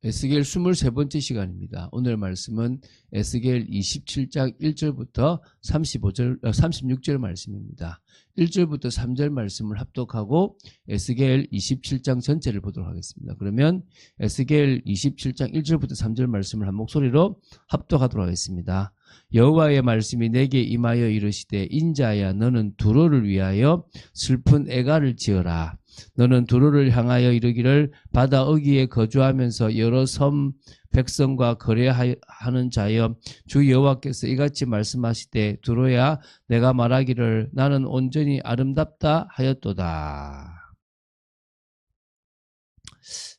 에스겔 23번째 시간입니다. 오늘 말씀은 에스겔 27장 1절부터 36절 말씀입니다. 1절부터 3절 말씀을 합독하고 에스겔 27장 전체를 보도록 하겠습니다. 그러면 에스겔 27장 1절부터 3절 말씀을 한 목소리로 합독하도록 하겠습니다. 여호와의 말씀이 내게 임하여 이르시되 인자야 너는 두로를 위하여 슬픈 애가를 지어라. 너는 두로를 향하여 이르기를 바다 어귀에 거주하면서 여러 섬 백성과 거래하는 자여 주 여호와께서 이같이 말씀하시되 두로야 내가 말하기를 나는 온전히 아름답다 하였도다.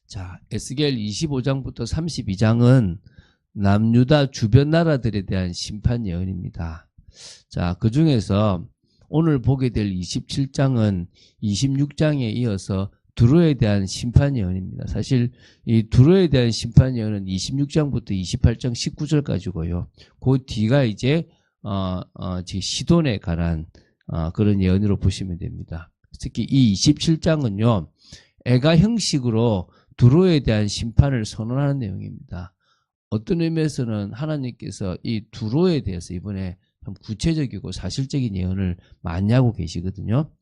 자, 에스겔 25장부터 32장은 남유다 주변 나라들에 대한 심판 예언입니다. 자, 그 중에서 오늘 보게 될 27장은 26장에 이어서 두로에 대한 심판 예언입니다. 사실 이 두로에 대한 심판 예언은 26장부터 28장 19절까지고요. 그 뒤가 이제 시돈에 관한 그런 예언으로 보시면 됩니다. 특히 이 27장은요. 애가 형식으로 두로에 대한 심판을 선언하는 내용입니다. 어떤 의미에서는 하나님께서 이 두로에 대해서 이번에 좀 구체적이고 사실적인 예언을 많이 하고 계시거든요.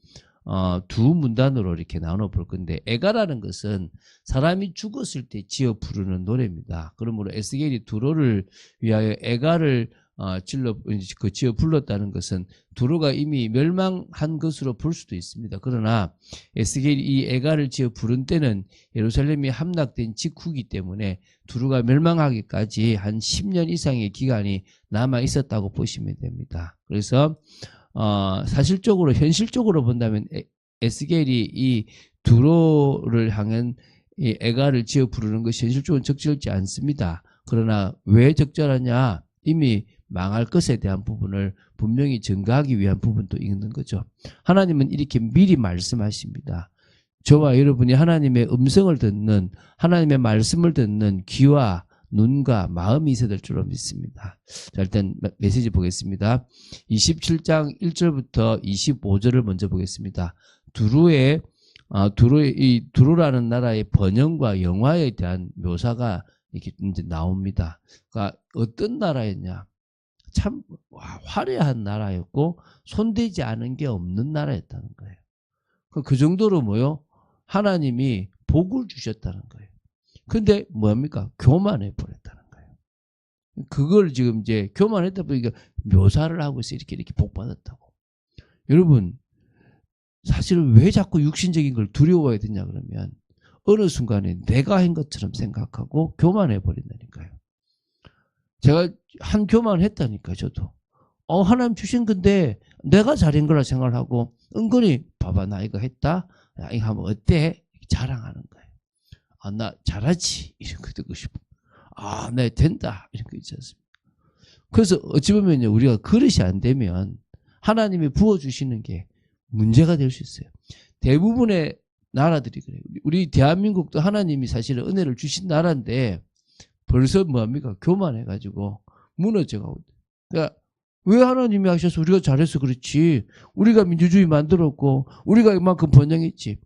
두 문단으로 이렇게 나눠 볼 건데 애가라는 것은 사람이 죽었을 때 지어 부르는 노래입니다. 그러므로 에스겔이 두로를 위하여 애가를 지어 불렀다는 것은 두로가 이미 멸망한 것으로 볼 수도 있습니다. 그러나 에스겔이 이 애가를 지어 부른 때는 예루살렘이 함락된 직후이기 때문에 두로가 멸망하기까지 한 10년 이상의 기간이 남아 있었다고 보시면 됩니다. 그래서 사실적으로 현실적으로 본다면 에스겔이 이 두로를 향한 이 애가를 지어 부르는 것이 현실적으로 적절치 않습니다. 그러나 왜 적절하냐? 이미 망할 것에 대한 부분을 분명히 증가하기 위한 부분도 있는 거죠. 하나님은 이렇게 미리 말씀하십니다. 저와 여러분이 하나님의 음성을 듣는, 하나님의 말씀을 듣는 귀와 눈과 마음이 있어야 될 줄로 믿습니다. 자, 일단 메시지 보겠습니다. 27장 1절부터 25절을 먼저 보겠습니다. 이 두로라는 나라의 번영과 영화에 대한 묘사가 이렇게 이제 나옵니다. 그러니까 어떤 나라였냐? 참 화려한 나라였고 손대지 않은 게 없는 나라였다는 거예요. 그 정도로 뭐요? 하나님이 복을 주셨다는 거예요. 근데 뭡니까? 교만해 버렸다는 거예요. 그걸 지금 이제 교만했다 보니까 묘사를 하고 있어요. 이렇게 복 받았다고. 여러분, 사실은 왜 자꾸 육신적인 걸 두려워해야 되냐 그러면 어느 순간에 내가 한 것처럼 생각하고 교만해 버린다니까요. 제가 한 교만을 했다니까요. 저도. 하나님 주신 건데 내가 잘한 거라 생각을 하고 은근히 봐봐 나 이거 했다. 야, 이거 하면 어때? 자랑하는 거예요. 나 잘하지. 이런 거 듣고 싶어. 나 된다. 이런 거 있지 않습니까? 그래서 어찌 보면 우리가 그릇이 안 되면 하나님이 부어주시는 게 문제가 될 수 있어요. 대부분의 나라들이 그래요. 우리 대한민국도 하나님이 사실은 은혜를 주신 나라인데 벌써 뭐합니까? 교만해가지고 무너져가고. 그러니까 왜 하나님이 하셔서 우리가 잘해서 그렇지. 우리가 민주주의 만들었고 우리가 이만큼 번영했지.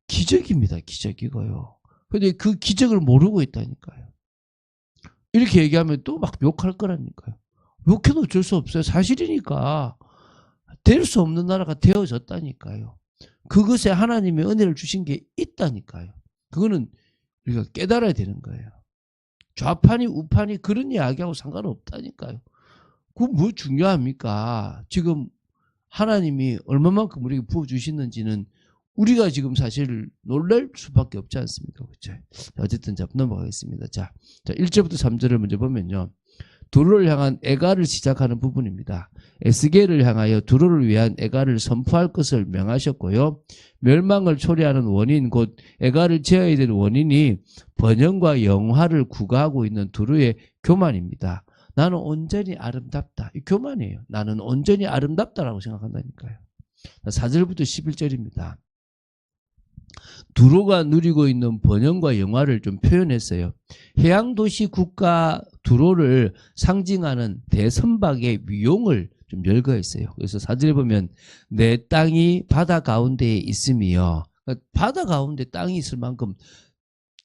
기적입니다. 기적이고요. 근데 그 기적을 모르고 있다니까요. 이렇게 얘기하면 또 막 욕할 거라니까요. 욕해도 어쩔 수 없어요. 사실이니까. 될 수 없는 나라가 되어졌다니까요. 그것에 하나님의 은혜를 주신 게 있다니까요. 그거는 우리가 깨달아야 되는 거예요. 좌판이 우판이 그런 이야기하고 상관없다니까요. 그건 뭐 중요합니까? 지금 하나님이 얼마만큼 우리에게 부어주시는지는 우리가 지금 사실 놀랄 수밖에 없지 않습니까? 그렇죠? 어쨌든 자 넘어가겠습니다. 자 1절부터 3절을 먼저 보면요. 두로를 향한 애가를 시작하는 부분입니다. 에스겔을 향하여 두로를 위한 애가를 선포할 것을 명하셨고요. 멸망을 초래하는 원인 곧 애가를 지어야 될 원인이 번영과 영화를 구가하고 있는 두로의 교만입니다. 나는 온전히 아름답다. 이 교만이에요. 나는 온전히 아름답다라고 생각한다니까요. 4절부터 11절입니다. 두로가 누리고 있는 번영과 영화를 좀 표현했어요. 해양도시 국가 두로를 상징하는 대선박의 위용을 좀 열거했어요. 그래서 4절에 보면 내 땅이 바다 가운데에 있으며 바다 가운데 땅이 있을 만큼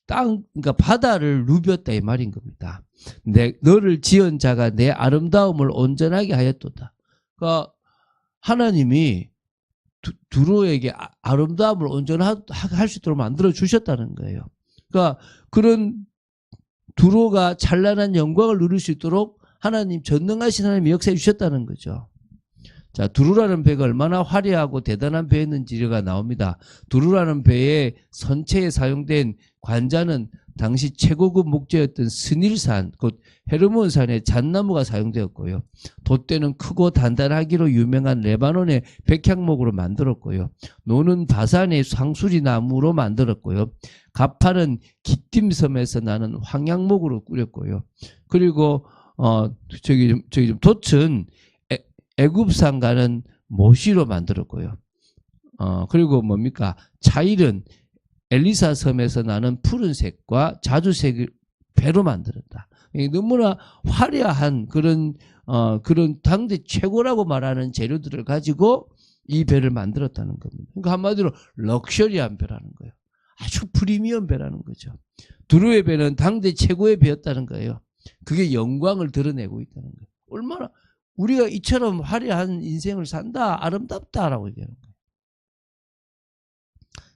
그러니까 바다를 누볐다 이 말인 겁니다. 너를 지은 자가 내 아름다움을 온전하게 하였도다. 그러니까 하나님이 두로에게 아름다움을 온전할 수 있도록 만들어 주셨다는 거예요. 그러니까 그런 두로가 찬란한 영광을 누릴 수 있도록 하나님, 전능하신 하나님이 역사해 주셨다는 거죠. 자, 두루라는 배가 얼마나 화려하고 대단한 배였는지가 나옵니다. 두루라는 배의 선체에 사용된 관자는 당시 최고급 목재였던 스닐산, 곧 헤르몬산의 잣나무가 사용되었고요. 돛대는 크고 단단하기로 유명한 레바논의 백향목으로 만들었고요. 노는 바산의 상수리 나무로 만들었고요. 갑판은 기띔섬에서 나는 황양목으로 꾸렸고요. 그리고 돛은 애굽산 가는 모시로 만들었고요. 그리고 뭡니까? 차일은 엘리사 섬에서 나는 푸른색과 자주색을 배로 만들었다. 너무나 화려한 그런 당대 최고라고 말하는 재료들을 가지고 이 배를 만들었다는 겁니다. 그러니까 한마디로 럭셔리한 배라는 거예요. 아주 프리미엄 배라는 거죠. 두루의 배는 당대 최고의 배였다는 거예요. 그게 영광을 드러내고 있다는 거예요. 얼마나 우리가 이처럼 화려한 인생을 산다, 아름답다라고 얘기하는 거예요.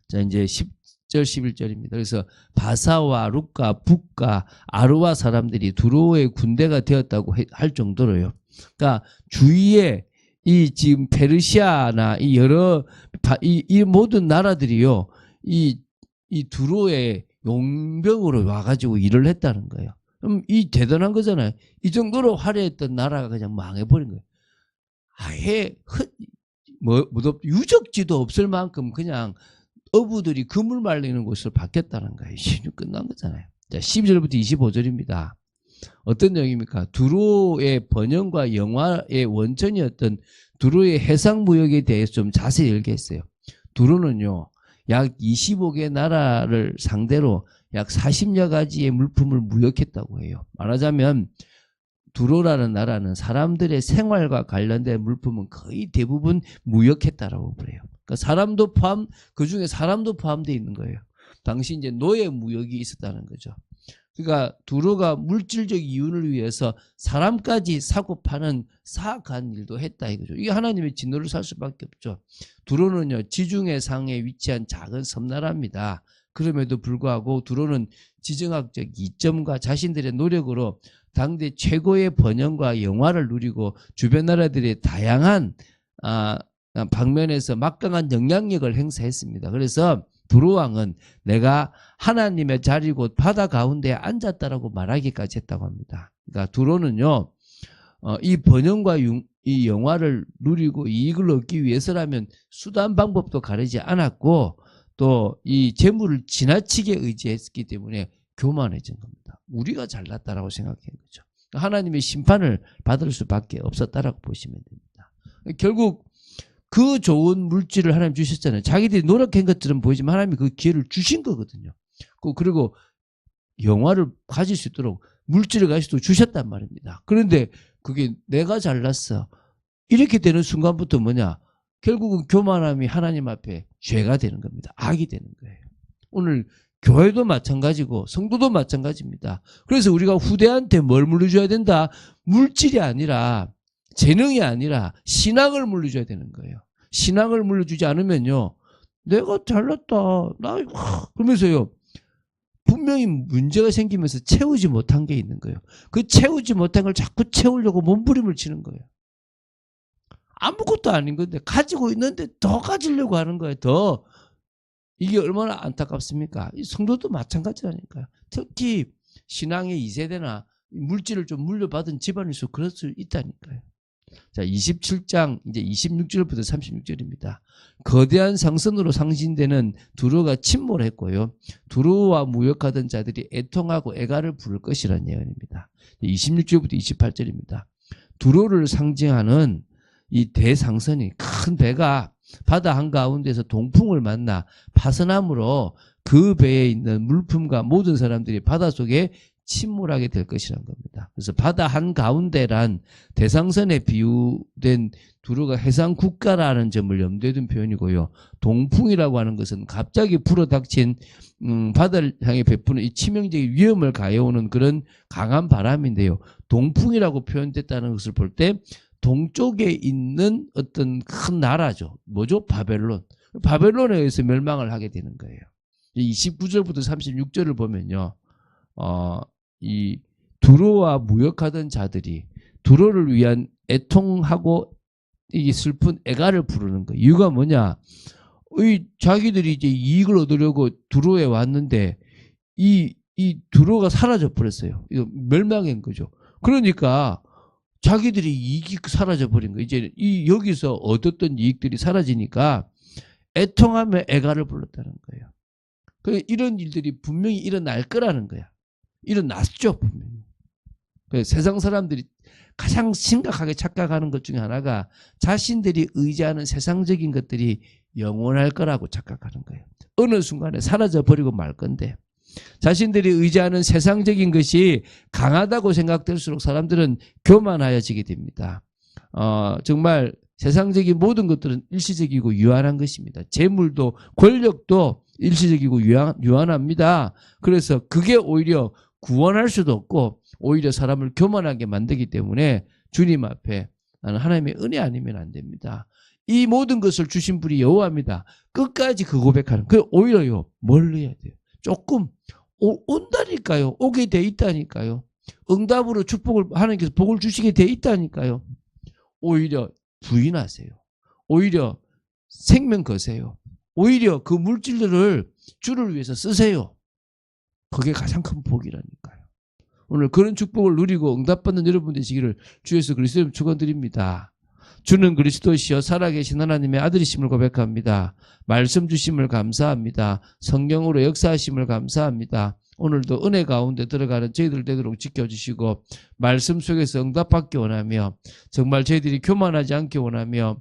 자, 이제 10절, 11절입니다. 그래서 바사와 룻과 북과 아르와 사람들이 두로의 군대가 되었다고 할 정도로요. 그러니까 주위에 이 지금 페르시아나 이 여러 이 모든 나라들이요, 이 두로의 용병으로 와가지고 일을 했다는 거예요. 그럼 이 대단한 거잖아요. 이 정도로 화려했던 나라가 그냥 망해버린 거예요. 아예 유적지도 없을 만큼 그냥 어부들이 그물 말리는 곳으로 바뀌었다는 거예요. 신이 끝난 거잖아요. 자, 12절부터 25절입니다. 어떤 내용입니까? 두로의 번영과 영화의 원천이었던 두로의 해상무역에 대해서 좀 자세히 얘기했어요. 두로는요, 약 25개 나라를 상대로 약 40여 가지의 물품을 무역했다고 해요. 말하자면 두로라는 나라는 사람들의 생활과 관련된 물품은 거의 대부분 무역했다라고 그래요. 그러니까 사람도 그 중에 사람도 포함되어 있는 거예요. 당시 이제 노예 무역이 있었다는 거죠. 그러니까 두로가 물질적 이윤을 위해서 사람까지 사고 파는 사악한 일도 했다 이거죠. 이게 하나님의 진노를 살 수밖에 없죠. 두로는요, 지중해 상에 위치한 작은 섬나라입니다. 그럼에도 불구하고 두로는 지정학적 이점과 자신들의 노력으로 당대 최고의 번영과 영화를 누리고 주변 나라들의 다양한 방면에서 막강한 영향력을 행사했습니다. 그래서 두로 왕은 내가 하나님의 자리고 바다 가운데에 앉았다라고 말하기까지 했다고 합니다. 그러니까 두로는요, 이 번영과 이 영화를 누리고 이익을 얻기 위해서라면 수단 방법도 가리지 않았고 또 이 재물을 지나치게 의지했기 때문에 교만해진 겁니다. 우리가 잘났다라고 생각한 거죠. 하나님의 심판을 받을 수밖에 없었다라고 보시면 됩니다. 결국 그 좋은 물질을 하나님 주셨잖아요. 자기들이 노력한 것처럼 보이지만 하나님이 그 기회를 주신 거거든요. 그리고 영화를 가질 수 있도록 물질을 가질 수 있도록 주셨단 말입니다. 그런데 그게 내가 잘났어, 이렇게 되는 순간부터 뭐냐? 결국은 교만함이 하나님 앞에 죄가 되는 겁니다. 악이 되는 거예요. 오늘 교회도 마찬가지고 성도도 마찬가지입니다. 그래서 우리가 후대한테 뭘 물려줘야 된다? 물질이 아니라, 재능이 아니라 신앙을 물려줘야 되는 거예요. 신앙을 물려주지 않으면요, 내가 잘났다, 그러면서요, 분명히 문제가 생기면서 채우지 못한 게 있는 거예요. 그 채우지 못한 걸 자꾸 채우려고 몸부림을 치는 거예요. 아무것도 아닌 건데 가지고 있는데 더 가지려고 하는 거예요. 더. 이게 얼마나 안타깝습니까? 이 성도도 마찬가지라니까요. 특히 신앙의 2세대나 물질을 좀 물려받은 집안일수록 그럴 수 있다니까요. 자, 27장 이제 26절부터 36절입니다. 거대한 상선으로 상징되는 두로가 침몰했고요. 두로와 무역하던 자들이 애통하고 애가를 부를 것이라는 예언입니다. 26절부터 28절입니다. 두로를 상징하는 이 대상선이, 큰 배가 바다 한가운데서 동풍을 만나 파선함으로 그 배에 있는 물품과 모든 사람들이 바닷속에 침몰하게 될 것이라는 겁니다. 그래서 바다 한가운데란 대상선에 비유된 두로가 해상 국가라는 점을 염두에 둔 표현이고요. 동풍이라고 하는 것은 갑자기 불어닥친 바다를 향해 베푸는 이 치명적인 위험을 가해오는 그런 강한 바람인데요. 동풍이라고 표현됐다는 것을 볼 때 동쪽에 있는 어떤 큰 나라죠. 뭐죠? 바벨론. 바벨론에 의해서 멸망을 하게 되는 거예요. 29절부터 36절을 보면요. 이 두로와 무역하던 자들이 두로를 위한 애통하고 이 슬픈 애가를 부르는 거예요. 이유가 뭐냐? 자기들이 이제 이익을 얻으려고 두로에 왔는데 이 두로가 사라져 버렸어요. 이거 멸망한 거죠. 그러니까 자기들이 이익이 사라져 버린 거예요. 이제 여기서 얻었던 이익들이 사라지니까 애통하며 애가를 불렀다는 거예요. 이런 일들이 분명히 일어날 거라는 거야. 일어났죠, 분명히. 세상 사람들이 가장 심각하게 착각하는 것 중에 하나가 자신들이 의지하는 세상적인 것들이 영원할 거라고 착각하는 거예요. 어느 순간에 사라져 버리고 말 건데 자신들이 의지하는 세상적인 것이 강하다고 생각될수록 사람들은 교만하여지게 됩니다. 정말 세상적인 모든 것들은 일시적이고 유한한 것입니다. 재물도 권력도 일시적이고 유한합니다. 그래서 그게 오히려 구원할 수도 없고 오히려 사람을 교만하게 만들기 때문에 주님 앞에 나는 하나님의 은혜 아니면 안 됩니다. 이 모든 것을 주신 분이 여호와입니다. 끝까지 그 고백하는. 오히려요. 뭘 해야 돼요? 조금 온다니까요. 오게 돼 있다니까요. 응답으로 축복을 하나님께서 복을 주시게 돼 있다니까요. 오히려 부인하세요. 오히려 생명 거세요. 오히려 그 물질들을 주를 위해서 쓰세요. 그게 가장 큰 복이라니까요. 오늘 그런 축복을 누리고 응답받는 여러분 되시기를 주 예수 그리스도로 축원드립니다. 주는 그리스도시여 살아계신 하나님의 아들이심을 고백합니다. 말씀 주심을 감사합니다. 성령으로 역사하심을 감사합니다. 오늘도 은혜 가운데 들어가는 저희들 되도록 지켜주시고 말씀 속에서 응답받기 원하며 정말 저희들이 교만하지 않기 원하며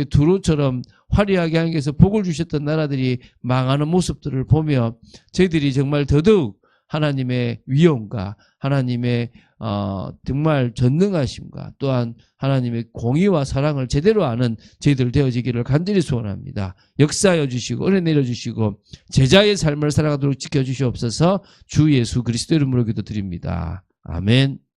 두로처럼 화려하게 하나님께서 복을 주셨던 나라들이 망하는 모습들을 보며 저희들이 정말 더더욱 하나님의 위엄과 하나님의 정말 전능하심과 또한 하나님의 공의와 사랑을 제대로 아는 저희들 되어지기를 간절히 소원합니다. 역사하여 주시고 은혜 내려주시고 제자의 삶을 살아가도록 지켜주시옵소서. 주 예수 그리스도 이름으로 기도드립니다. 아멘.